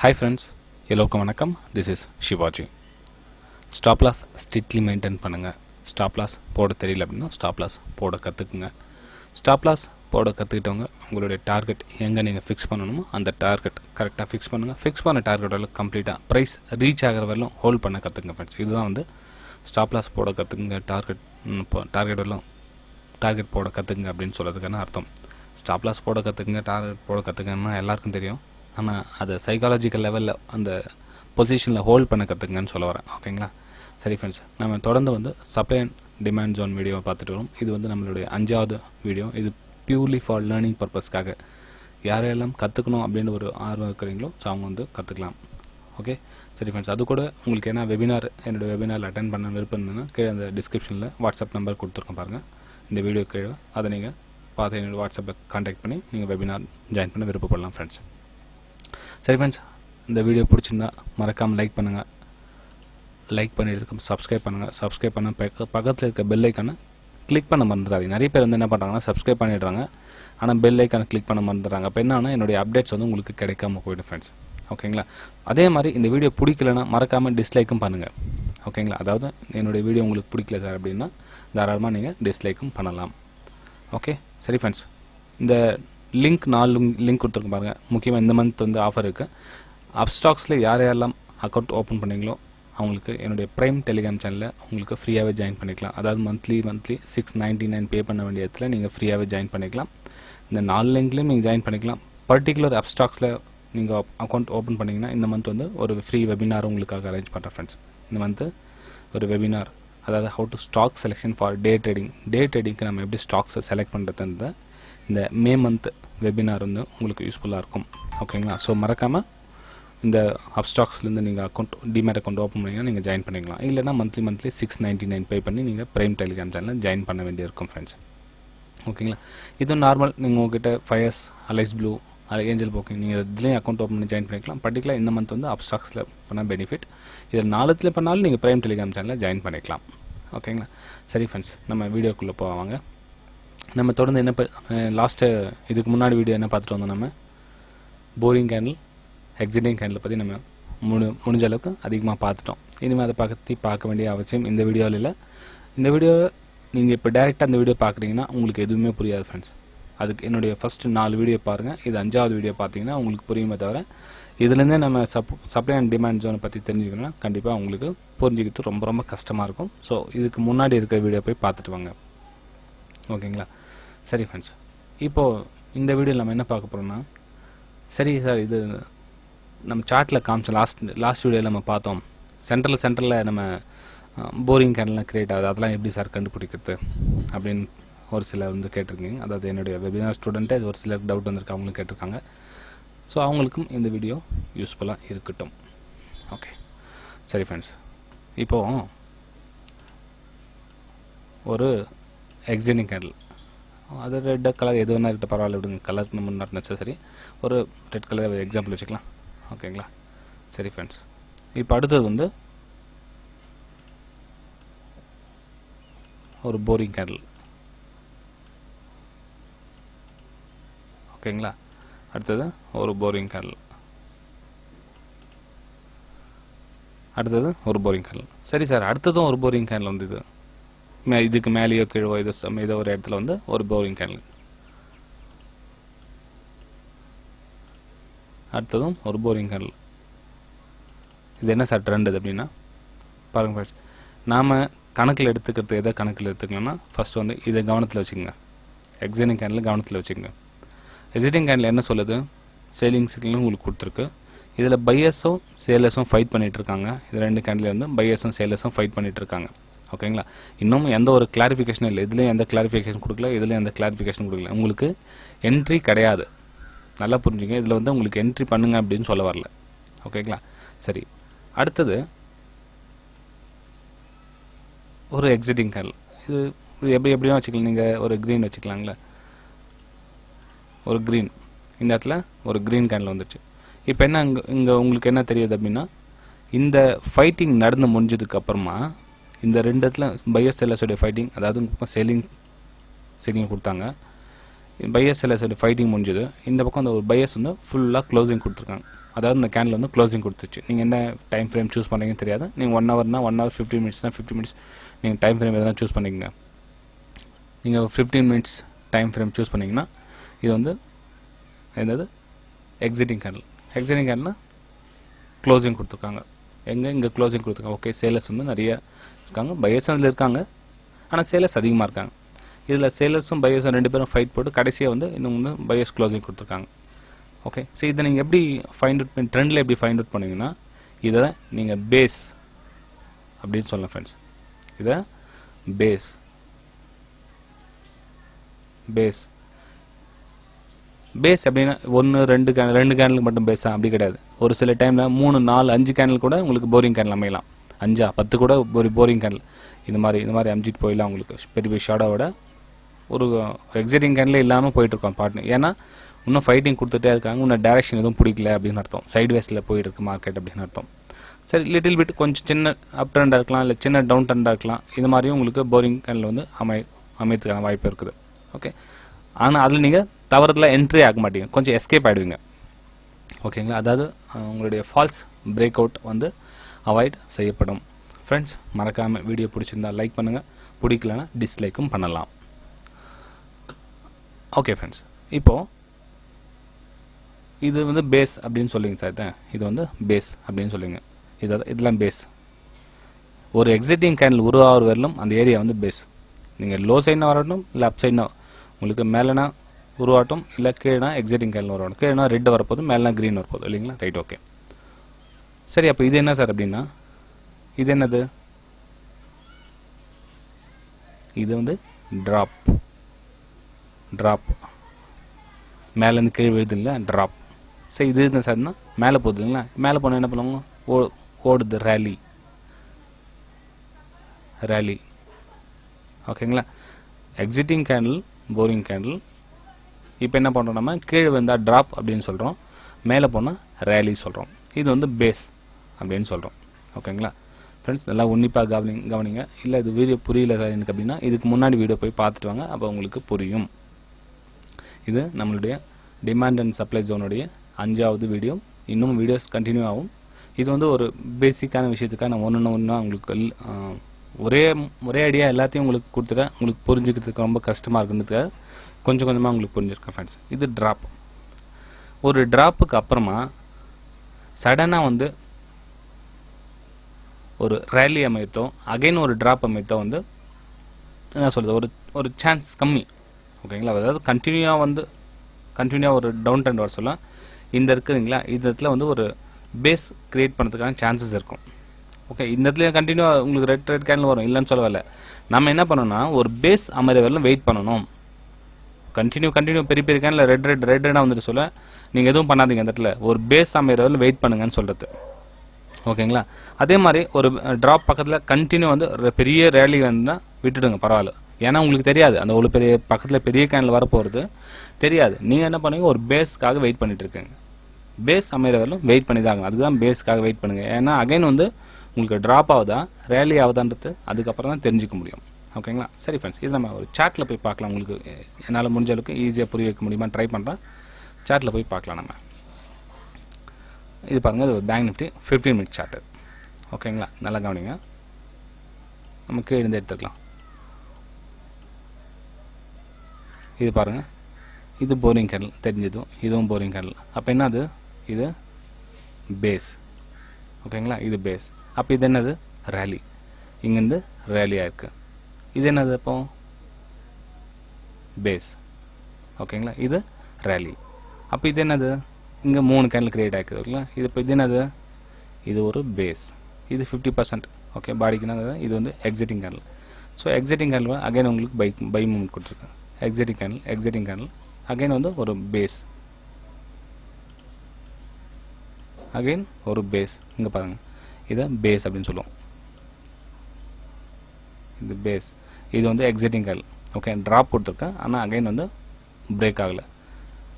Hi friends, எல்லோருக்கும் வணக்கம். This is Shivaji. Stop loss strictly maintain பண்ணுங்க. Stop loss போட தெரியல அப்படின்னா stop loss போட கற்றுக்குங்க. Stop loss போட கற்றுக்கிட்டவங்க உங்களுடைய டார்கெட் எங்கே நீங்கள் ஃபிக்ஸ் பண்ணணுமோ அந்த டார்கெட் கரெக்டாக ஃபிக்ஸ் பண்ணுங்கள். ஃபிக்ஸ் பண்ண டார்கெட் வரலும் கம்ப்ளீட்டாக ப்ரைஸ் ரீச் ஆகிற வரலும் ஹோல்ட் பண்ண கற்றுக்குங்க ஃப்ரெண்ட்ஸ். இதுதான் வந்து ஸ்டாப் லாஸ் போட கற்றுக்குங்க, டார்கெட் வரலும் டார்கெட் போட கற்றுக்குங்க அப்படின்னு சொல்கிறதுக்கான அர்த்தம். ஸ்டாப் லாஸ் போட கற்றுக்குங்க, டார்கெட் போட கற்றுக்குங்கன்னா எல்லாருக்கும் தெரியும். ஆனால் அதை சைக்காலஜிக்கல் லெவலில் அந்த பொசிஷனில் ஹோல்ட் பண்ண கற்றுக்குங்கன்னு சொல்ல வரேன். ஓகேங்களா? சரி ஃப்ரெண்ட்ஸ், நம்ம தொடர்ந்து வந்து சப்ளை அண்ட் டிமாண்ட் ஜோன் வீடியோவை பார்த்துட்டு வரோம். இது வந்து நம்மளுடைய 5வது வீடியோ. இது பியூர்லி ஃபார் லேர்னிங் பர்பஸ்க்காக யாரெல்லாம் கற்றுக்கணும் அப்படின்னு ஒரு ஆர்வம் இருக்கிறீங்களோ ஸோ அவங்க வந்து கற்றுக்கலாம். ஓகே சரி ஃப்ரெண்ட்ஸ், அது கூட உங்களுக்கு என்ன என்னுடைய வெபினார் அட்டென்ட் பண்ண விருப்பம் இருந்ததுன்னா கீழே அந்த டிஸ்கிரிப்ஷனில் வாட்ஸ்அப் நம்பர் கொடுத்துருக்கோம் பாருங்கள். இந்த வீடியோ கீழே அதை நீங்கள் பார்த்து என்னோடய வாட்ஸ்அப்பில் கான்டாக்ட் பண்ணி நீங்கள் வெபினார் ஜாயின் பண்ண விருப்பப்படலாம் ஃப்ரெண்ட்ஸ். சரி ஃப்ரெண்ட்ஸ், இந்த வீடியோ பிடிச்சிருந்தா மறக்காமல் லைக் பண்ணுங்கள். லைக் பண்ணிட்டு சப்ஸ்கிரைப் பண்ணுங்கள். சப்ஸ்கிரைப் பண்ண பக்கத்தில் இருக்க பெல் ஐக்கானை கிளிக் பண்ண மறந்துடாதீங்க. நிறைய பேர் வந்து என்ன பண்ணுறாங்கன்னா சப்ஸ்கிரைப் பண்ணிடுறாங்க, ஆனால் பெல் ஐக்கானை கிளிக் பண்ண மறந்துடுறாங்க. அப்போ என்னன்னா என்னுடைய அப்டேட்ஸ் வந்து உங்களுக்கு கிடைக்காம போய்டும் ஃப்ரெண்ட்ஸ். ஓகேங்களா? அதே மாதிரி இந்த வீடியோ பிடிக்கலன்னா மறக்காமல் டிஸ்லைக்கும் பண்ணுங்கள். ஓகேங்களா? அதாவது என்னுடைய வீடியோ உங்களுக்கு பிடிக்கல சார் அப்படின்னா தாராளமாக நீங்கள் டிஸ்லைக்கும் பண்ணலாம். ஓகே சரி ஃப்ரெண்ட்ஸ், இந்த லிங்க் 4 லிங்க் கொடுத்துருக்க பாருங்கள். முக்கியமாக இந்த மந்த் வந்து ஆஃபர் இருக்குது. அப்ஸ்டாக்ஸில் யாரெல்லாம் அக்கௌண்ட் ஓப்பன் பண்ணீங்களோ அவங்களுக்கு என்னுடைய ப்ரைம் டெலிகிராம் சேனலில் உங்களுக்கு ஃப்ரீயாகவே ஜாயின் பண்ணிக்கலாம். அதாவது மந்த்லி $6.99 பே பண்ண வேண்டிய இடத்துல நீங்கள் ஃப்ரீயாகவே ஜாயின் பண்ணிக்கலாம். இந்த 4 லிங்க்லேயும் நீங்கள் ஜாயின் பண்ணிக்கலாம். பர்டிகுலர் அப்ஸ்டாக்ஸில் நீங்கள் அக்கௌண்ட் ஓப்பன் பண்ணிங்கன்னா இந்த மந்த் வந்து ஒரு ஃப்ரீ வெபினார் உங்களுக்காக அரேஞ்ச் பண்ணுறேன் ஃப்ரெண்ட்ஸ். இந்த மந்த்து ஒரு வெபினார், அதாவது how to stock selection for day ட்ரேடிங்க்கு நம்ம எப்படி ஸ்டாக்ஸை செலக்ட் பண்ணுறது இந்த மே மந்த் வெபினார் வந்து உங்களுக்கு யூஸ்ஃபுல்லாக இருக்கும். ஓகேங்களா? ஸோ மறக்காமல் இந்த அப்ஸ்டாக்ஸ்லேருந்து நீங்கள் டிமேட் அக்கௌண்ட் ஓப்பன் பண்ணிங்கன்னா நீங்கள் ஜாயின் பண்ணிக்கலாம். இல்லைனா மந்த்லி $6.99 பே பண்ணி நீங்கள் ப்ரைம் டெலிகிராம் சேனலில் ஜாயின் பண்ண வேண்டியிருக்கும் ஃப்ரெண்ட்ஸ். ஓகேங்களா? இது நார்மல். நீங்கள் உங்கள்கிட்ட FYERS, Alice Blue, Angel Broking நீங்கள் இதுலேயும் அக்கௌண்ட் ஓப்பன் பண்ணி ஜாயின் பண்ணிக்கலாம். பர்டிகுலர் இந்த மந்த் வந்து அப்ஸ்டாக்ஸில் பண்ணால் பெனிஃபிட். இதில் 4த்தில் பண்ணாலும் நீங்கள் ப்ரைம் டெலிகிராம் சேனலில் ஜாயின் பண்ணிக்கலாம். ஓகேங்களா? சரி ஃப்ரெண்ட்ஸ், நம்ம வீடியோக்குள்ளே போவாங்க. நம்ம தொடர்ந்து என்ன இதுக்கு முன்னாடி வீடியோ என்ன பார்த்துட்டு வந்தோம், நம்ம போரிங் கேண்டில், எக்ஸிட்டிங் கேண்டில் பற்றி நம்ம முடிஞ்ச அளவுக்கு அதிகமாக பார்த்துட்டோம். இனிமேல் அதை பற்றி பார்க்க வேண்டிய அவசியம் இந்த வீடியோவில் இல்லை. இந்த வீடியோவை நீங்கள் இப்போ டேரெக்டாக இந்த வீடியோ பார்க்குறீங்கன்னா உங்களுக்கு எதுவுமே புரியாது ஃப்ரெண்ட்ஸ். அதுக்கு என்னுடைய ஃபஸ்ட்டு 4 வீடியோ பாருங்கள். இது 5வது வீடியோ பார்த்தீங்கன்னா உங்களுக்கு புரியுமே தவிர இதுலேருந்தே நம்ம சப்ளை அண்ட் டிமாண்ட் ஜோனை பற்றி தெரிஞ்சுக்கணும்னா கண்டிப்பாக உங்களுக்கு புரிஞ்சுக்கிறது ரொம்ப ரொம்ப கஷ்டமாக இருக்கும். ஸோ இதுக்கு முன்னாடி இருக்கிற வீடியோ போய் பார்த்துட்டு வாங்க. ஓகேங்களா? சரி ஃப்ரெண்ட்ஸ், இப்போது இந்த வீடியோவில் நம்ம என்ன பார்க்க போகிறோம்னா, சரி சார் இது நம்ம சார்ட்டில் காமிச்சோம், லாஸ்ட் வீடியோவில் நம்ம பார்த்தோம். சென்டரில் நம்ம போரிங் கேண்டல்லாம் க்ரியேட் ஆகுது, அதெல்லாம் எப்படி சார் கண்டுபிடிக்கிறது அப்படின்னு ஒரு சிலர் வந்து கேட்டிருக்கீங்க. அதாவது என்னுடைய வெபினார் ஸ்டூடெண்ட்டே ஒரு சிலர் டவுட் வந்திருக்கு, அவங்களும் கேட்டிருக்காங்க. ஸோ அவங்களுக்கும் இந்த வீடியோ யூஸ்ஃபுல்லாக இருக்கட்டும். ஓகே சரி ஃப்ரெண்ட்ஸ், இப்போது ஒரு எக்ஸிட்டிங் கேண்டில், அது ரெட் கலர் எது வேணா இருக்கட்டும், பரவாயில்ல விடுங்க, கலர் நம்ம நாட் நெசசரி. ஒரு ரெட் கலர் எக்ஸாம்பிள் வச்சுக்கலாம். ஓகேங்களா? சரி ஃப்ரெண்ட்ஸ், இப்போ அடுத்தது வந்து ஒரு போரிங் கேண்டில். ஓகேங்களா? அடுத்தது ஒரு போரிங் கேண்டில், அடுத்தது ஒரு போரிங் கேண்டில். சரி சார், அடுத்ததும் ஒரு போரிங் கேண்டில் வந்து இதுக்கு மேலேயோ கீழோ ஏதோ ஒரு இடத்துல வந்து ஒரு போரிங் கேண்டில், அடுத்ததும் ஒரு போரிங் கேண்டில். இது என்ன சார் ட்ரெண்ட் அப்படின்னா பாருங்கள் ஃப்ரெண்ட்ஸ், நாம் கணக்கில் எடுத்துக்கிறது எதை கணக்கில் எடுத்துக்கலாம்னா ஃபஸ்ட்டு வந்து இதை கவனத்தில் வச்சுக்கோங்க. எக்ஸிட்டிங் கேண்டில் கவனத்தில் வச்சுக்கோங்க. எக்ஸிட்டிங் கேண்டில் என்ன சொல்லுது, சேலிங் சிக்னலும் உங்களுக்கு கொடுத்துருக்கு. இதில் பையர்ஸும் சேலர்ஸும் ஃபைட் பண்ணிகிட்டு இருக்காங்க. இது 2 கேண்டில் வந்து பையர்ஸும் சேலர்ஸும் ஃபைட் பண்ணிகிட்டு இருக்காங்க. ஓகேங்களா? இன்னும் எந்த ஒரு கிளாரிஃபிகேஷனும் இல்லை. இதுலேயும் எந்த கிளாரிஃபிகேஷன் கொடுக்கல, இதுலேயும் எந்த கிளாரிஃபிகேஷன் கொடுக்கல. உங்களுக்கு என்ட்ரி கிடையாது, நல்லா புரிஞ்சுங்க. இதில் வந்து உங்களுக்கு என்ட்ரி பண்ணுங்க அப்படின்னு சொல்ல வரல. ஓகேங்களா? சரி, அடுத்தது ஒரு எக்ஸிட்டிங் கேண்டில். இது எப்படியும் வச்சுக்கலாம். நீங்கள் ஒரு க்ரீன் வச்சுக்கலாங்களே, ஒரு க்ரீன், இந்த இடத்துல ஒரு க்ரீன் கேண்டில் வந்துடுச்சு. இப்போ என்ன இங்கே உங்களுக்கு என்ன தெரியுது அப்படின்னா, இந்த ஃபைட்டிங் நடந்து முடிஞ்சதுக்கப்புறமா இந்த 2 இடத்துல பையர் செல்லர்ஸோடைய ஃபைட்டிங், அதாவது செல்லிங் சிக்னல் கொடுத்தாங்க. பையர்ஸ் செல்லர்ஸோடைய ஃபைட்டிங் முடிஞ்சது. இந்த பக்கம் அந்த ஒரு பையர்ஸ் வந்து ஃபுல்லாக க்ளோசிங் கொடுத்துருக்காங்க. அதாவது இந்த கேண்டில் வந்து க்ளோசிங் கொடுத்துச்சு. நீங்கள் என்ன டைம் ஃப்ரேம் சூஸ் பண்ணுறீங்கன்னு தெரியாது. நீங்கள் 1 ஹவர்னா 1 ஹவர், 15 மினிட்ஸ்னா 15 மினிட்ஸ் நீங்கள் டைம் ஃப்ரேம் எதனா சூஸ் பண்ணிக்கங்க. நீங்கள் 15 மினிட்ஸ் டைம் ஃப்ரேம் சூஸ் பண்ணிங்கன்னா இது வந்து என்னது exiting candle. Exiting candle closing கொடுத்துருக்காங்க. இங்கே க்ளோசிங் கொடுத்துருக்காங்க. ஓகே, சேலர்ஸ் வந்து நிறைய இருக்காங்க, பையர்ஸ் அதில் இருக்காங்க, ஆனால் சேலர்ஸ் அதிகமாக இருக்காங்க. இதில் சேலர்ஸும் பையர்ஸும் 2 பேரும் ஃபைட் போட்டு கடைசியாக வந்து இன்னும் வந்து பையர்ஸ் க்ளோசிங் கொடுத்துருக்காங்க. ஓகே, ஸோ இதை நீங்கள் எப்படி ஃபைண்ட் அவுட் பண்ணி ட்ரெண்டில் எப்படி ஃபைண்ட் அவுட் பண்ணுவீங்கன்னா இதை நீங்கள் பேஸ் அப்படின்னு சொல்லலாம் ஃப்ரெண்ட்ஸ். இதை பேஸ் பேஸ் பேஸ் அப்படின்னா 1 2 கேண்டலுக்கு மட்டும் பேஸா அப்படி கிடையாது. ஒரு சில டைமில் 3 4 5 கேண்டில் கூட உங்களுக்கு போரிங் கேண்டில் அமையலாம். 5 10 கூட ஒரு போரிங் கேண்டில் இது மாதிரி அமைச்சிட்டு போயிடலாம். உங்களுக்கு பெரிய பெரிய ஷாடோவோட ஒரு எக்ஸிட்டிங் கேண்டில் இல்லாமல் போயிட்டுருக்கோம் பார்ட்னர். ஏன்னா இன்னும் ஃபைட்டிங் கொடுத்துட்டே இருக்காங்க, இன்னும் டேரக்ஷன் எதுவும் பிடிக்கல அப்படின்னு அர்த்தம். சைட்வேஸில் போயிருக்கு மார்க்கெட் அப்படின்னு அர்த்தம். சரி, லிட்டில் பிட் கொஞ்சம் சின்ன அப் ட்ரெண்டாக இருக்கலாம், இல்லை சின்ன டவுன் ட்ரெண்டாக இருக்கலாம். இது மாதிரியும் உங்களுக்கு போரிங் கேண்டில் வந்து அமையறதுக்கான வாய்ப்பு இருக்குது. ஓகே, ஆனால் அதில் நீங்கள் தவறுதலாக என்ட்ரி ஆக மாட்டீங்க, கொஞ்சம் எஸ்கேப் ஆகிடுவீங்க. ஓகேங்களா, அதாவது உங்களுடைய ஃபால்ஸ் பிரேக் அவுட் வந்து அவாய்ட் செய்யப்படும். ஃப்ரெண்ட்ஸ், மறக்காமல் வீடியோ பிடிச்சிருந்தால் லைக் பண்ணுங்கள், பிடிக்கலன்னா டிஸ்லைக்கும் பண்ணலாம். ஓகே ஃப்ரெண்ட்ஸ், இப்போது இது வந்து பேஸ் அப்படின்னு சொல்லிங்க சார். இது வந்து பேஸ் அப்படின்னு சொல்லிங்க. இதெல்லாம் பேஸ். ஒரு எக்ஸிட்டிங் கேண்டில் உருவாகிற வரலும் அந்த ஏரியா வந்து பேஸ். நீங்கள் லோ சைட்னா வரட்டும், இல்லை அப் சைட்னா உங்களுக்கு மேலேனா உருவாட்டும், இல்லை கீழேனா எக்ஸிட்டிங் கேண்டில் உருவாட்டும். கீழேனா ரெட் வரப்போதும், மேலேனா க்ரீன் வரப்போதும், இல்லைங்களா? Right, okay. சரி, அப்போ இது என்ன சார் அப்படின்னா இது என்னது? இது வந்து ட்ராப் மேலேருந்து கீழே விழுது இல்லை, ட்ராப். சரி, இது என்ன சார்னா மேலே போகுது இல்லைங்களா? மேலே போனால் என்ன பண்ணுவாங்க? ஓடுது, ரேலி. ஓகேங்களா, எக்ஸிட்டிங் கேண்டில், போரிங் கேண்டில். இப்போ என்ன பண்ணுறோம், நம்ம கீழே வந்தால் ட்ராப் அப்படின்னு சொல்கிறோம், மேலே போனால் ரேலி சொல்கிறோம். இது வந்து பேஸ் அப்படின்னு சொல்கிறோம். ஓகேங்களா ஃப்ரெண்ட்ஸ், நல்லா உன்னிப்பாக கவனிங்க. இல்லை இது வீடியோ புரியல சார் எனக்கு அப்படின்னா இதுக்கு முன்னாடி வீடியோ போய் பார்த்துட்டு வாங்க, அப்போ உங்களுக்கு புரியும். இது நம்மளுடைய டிமாண்ட் அண்ட் சப்ளை ஜோனுடைய 5வது வீடியோ. இன்னும் வீடியோஸ் கண்டினியூ ஆகும். இது வந்து ஒரு பேசிக்கான விஷயத்துக்காக நான் ஒன்று உங்களுக்கு ஒரே ஐடியா எல்லாத்தையும் உங்களுக்கு கொடுத்துட்டேன். உங்களுக்கு புரிஞ்சுக்கிறதுக்கு ரொம்ப கஷ்டமாக இருக்குன்றதுக்காக கொஞ்சம் கொஞ்சமாக உங்களுக்கு புரிஞ்சிருக்கேன் ஃப்ரெண்ட்ஸ். இது ட்ராப். ஒரு ட்ராப்புக்கு அப்புறமா சடனாக வந்து ஒரு ரேலி அமைத்தோ, அகைன் ஒரு ட்ராப் அமைத்தோ வந்து என்ன சொல்கிறது, ஒரு சான்ஸ் கம்மி. ஓகேங்களா, அதாவது கண்டினியூவாக ஒரு டவுன் ட்ரெண்ட் வர சொல்ல இந்த இருக்குதுங்களா, இந்த இடத்துல வந்து ஒரு பேஸ் கிரியேட் பண்ணுறதுக்கான சான்சஸ் இருக்கும். ஓகே, இந்த இடத்துல கண்டினியூவாக உங்களுக்கு ரெட் கேண்டில் வரும், இல்லைன்னு சொல்லவில்லை. நம்ம என்ன பண்ணணும்னா ஒரு பேஸ் அமைகிற வரலும் வெயிட் பண்ணணும். கண்டினியூ பெரிய கேண்டில் ரெட்டாக வந்துட்டு சொல்ல நீங்கள் எதுவும் பண்ணாதீங்க. அந்த இடத்துல ஒரு பேஸ் அமைகிற வரலும் வெயிட் பண்ணுங்கன்னு சொல்கிறது. ஓகேங்களா, அதே மாதிரி ஒரு ட்ராப் பக்கத்தில் கண்டினியூ வந்து பெரிய ரேலி வந்தால் விட்டுடுங்க, பரவாயில்ல. ஏன்னா உங்களுக்கு தெரியாது அந்த ஒரு பெரிய பக்கத்தில் பெரிய கேண்டில் வரப்போகிறது தெரியாது. நீங்கள் என்ன பண்ணுங்க, ஒரு பேஸ்க்காக வெயிட் பண்ணிட்டு இருக்கீங்க. பேஸ் அமைகிற வரலும் வெயிட் பண்ணி தாங்க. அதுதான் பேஸ்க்காக வெயிட் பண்ணுங்கள். ஏன்னா அகைன் வந்து உங்களுக்கு ட்ராப் ஆகுதா ரேலி ஆகுதான்றது அதுக்கப்புறம் தான் தெரிஞ்சிக்க முடியும். ஓகேங்களா, சரி ஃப்ரெண்ட்ஸ், இது நம்ம ஒரு சார்ட்டில் போய் பார்க்கலாம். உங்களுக்கு என்னால் முடிஞ்ச அளவுக்கு ஈஸியாக புரிய வைக்க முடியுமா ட்ரை பண்ணுறேன். சார்ட்டில் போய் பார்க்கலாம். நம்ம இது பாருங்கள், இது பேங்க் நிஃப்டி 15 மினிட் சார்ட்டு. ஓகேங்களா, நல்லா கவனிங்க. நம்ம கீழே இருந்து எடுத்துக்கலாம். இது பாருங்கள், இது போரிங் கேண்டில் தெரிஞ்சதும், இதுவும் போரிங் கேண்டில். அப்போ என்னது, இது பேஸ். ஓகேங்களா, இது பேஸ். அப்போ இது என்னது, ரேலி. இங்கேருந்து ரேலியாக இருக்குது. இது என்னது, அப்போ பேஸ். ஓகேங்களா, இது ரேலி. அப்போ இது என்னது, இங்கே 3 கேண்டில் கிரியேட் ஆகிக்குது. ஓகேங்களா, இது இப்போ இது என்னது, இது ஒரு பேஸ். இது 50%. ஓகே, பாடிக்கு என்னது, இது வந்து exiting candle. So exiting candle again உங்களுக்கு பை மூவ்மெண்ட் கொடுத்துருக்கேன். எக்ஸிட்டிங் கேண்டில் அகைன் வந்து ஒரு பேஸ், அகைன் ஒரு பேஸ். இங்கே பாருங்கள், இதை பேஸ் அப்படின்னு சொல்லுவோம். இது பேஸ், இது வந்து எக்ஸிட்டிங் கேண்டில். ஓகே, ட்ராப் கொடுத்துருக்கேன், ஆனால் அகைன் வந்து பிரேக் ஆகலை.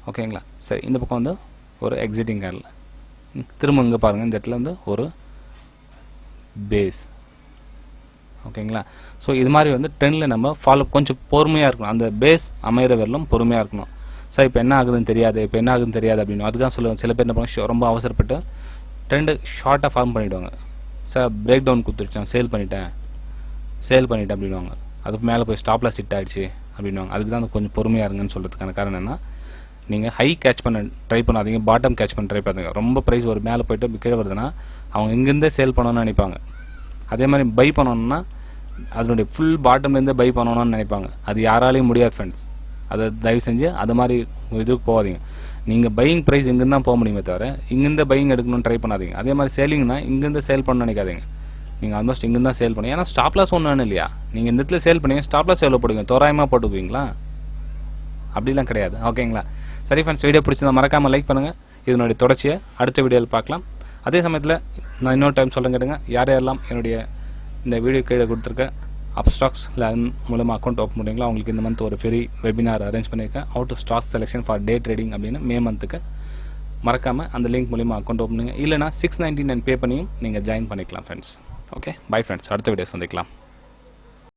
ஓகேங்களா, சரி, இந்த பக்கம் வந்து ஒரு எக்ஸிட்டிங் கேண்டில். திரும்ப இங்கே பாருங்கள், இந்த இடத்துல வந்து ஒரு பேஸ். ஓகேங்களா, ஸோ இது மாதிரி வந்து ட்ரெண்டில் நம்ம ஃபாலோ கொஞ்சம் பொறுமையாக இருக்கணும். அந்த பேஸ் அமைகிற வரலும் பொறுமையாக இருக்கணும். சார் இப்போ என்ன ஆகுதுன்னு தெரியாது அப்படின்னு அதுதான் சொல்லுவாங்க. சில பேர் என்ன பண்ணுவாங்க, ரொம்ப அவசரப்பட்டு ட்ரெண்டு ஷார்ட்டாக ஃபார்ம் பண்ணிவிடுவாங்க. சார் பிரேக் டவுன் கொடுத்துருச்சேன், சேல் பண்ணிட்டேன் அப்படின்வாங்க. அதுக்கு மேலே போய் ஸ்டாப் லாஸ் ஹிட் ஆகிடுச்சு அப்படின்வாங்க. அதுக்கு தான் கொஞ்சம் பொறுமையாக இருங்கன்னு சொல்கிறதுக்கான காரணம் என்ன, நீங்கள் ஹை கேட்ச் பண்ண ட்ரை பண்ணாதீங்க, பாட்டம் கேட்ச் பண்ண ட்ரை பண்ணுங்க. ரொம்ப ப்ரைஸ் ஒரு மேலே போய்ட்டு கீழே வருதுன்னா அவங்க இங்கேருந்தே சேல் பண்ணணும்னு நினைப்பாங்க. அதே மாதிரி பை பண்ணணும்னா அதனுடைய ஃபுல் பாட்டம்லேருந்தே பை பண்ணணும்னு நினைப்பாங்க. அது யாராலையும் முடியாது ஃப்ரெண்ட்ஸ். அதை தயவு செஞ்சு அது மாதிரி இதுக்கு போகாதீங்க. நீங்கள் பையிங் ப்ரைஸ் இங்கேருந்து தான் போக முடியுமே தவிர இங்கேருந்து பையிங் எடுக்கணும்னு ட்ரை பண்ணாதீங்க. அதே மாதிரி சேலிங்னா இங்கேருந்து சேல் பண்ண நினைக்காதீங்க. நீங்கள் ஆல்மோஸ்ட் இங்கேருந்து தான் சேல் பண்ணுங்க. ஏன்னா ஸ்டாப் லாஸ் ஒன்று இல்லையா, நீங்கள் இந்த இடத்துல சேல் பண்ணீங்க, ஸ்டாப் லாஸ் எவ்வளோ போடுங்க, தோராயமாக போட்டுக்குவீங்களா? அப்படிலாம் கிடையாது. ஓகேங்களா? சரி ஃப்ரெண்ட்ஸ், வீடியோ பிடிச்சிருந்தா மறக்காமல் லைக் பண்ணுங்கள். இதனுடைய தொடர்ச்சியை அடுத்த வீடியோவில் பார்க்கலாம். அதே சமயத்தில் நான் இன்னொரு டைம் சொல்ல கேட்டுங்க, யாரெல்லாம் என்னுடைய இந்த வீடியோ கீழே கொடுத்துருக்க அப்ஸ்டாக்ஸ் மூலமாக அக்கௌண்ட் ஓப்பன் பண்ணுறீங்களோ அவங்களுக்கு இந்த மந்த் ஒரு ஃப்ரீ வெபினார் அரேஞ்ச் பண்ணியிருக்கேன், how to stock selection for day trading அப்படின்னு. மே மந்த்துக்கு மறக்காமல் அந்த லிங்க் மூலிமா அக்கௌண்ட் ஓப்பன் பண்ணுங்கள். இல்லைனா $699 பே பண்ணியும் நீங்கள் ஜாயின் பண்ணிக்கலாம் ஃப்ரெண்ட்ஸ். ஓகே, பை ஃப்ரெண்ட்ஸ், அடுத்த வீடியோ சந்திக்கலாம்.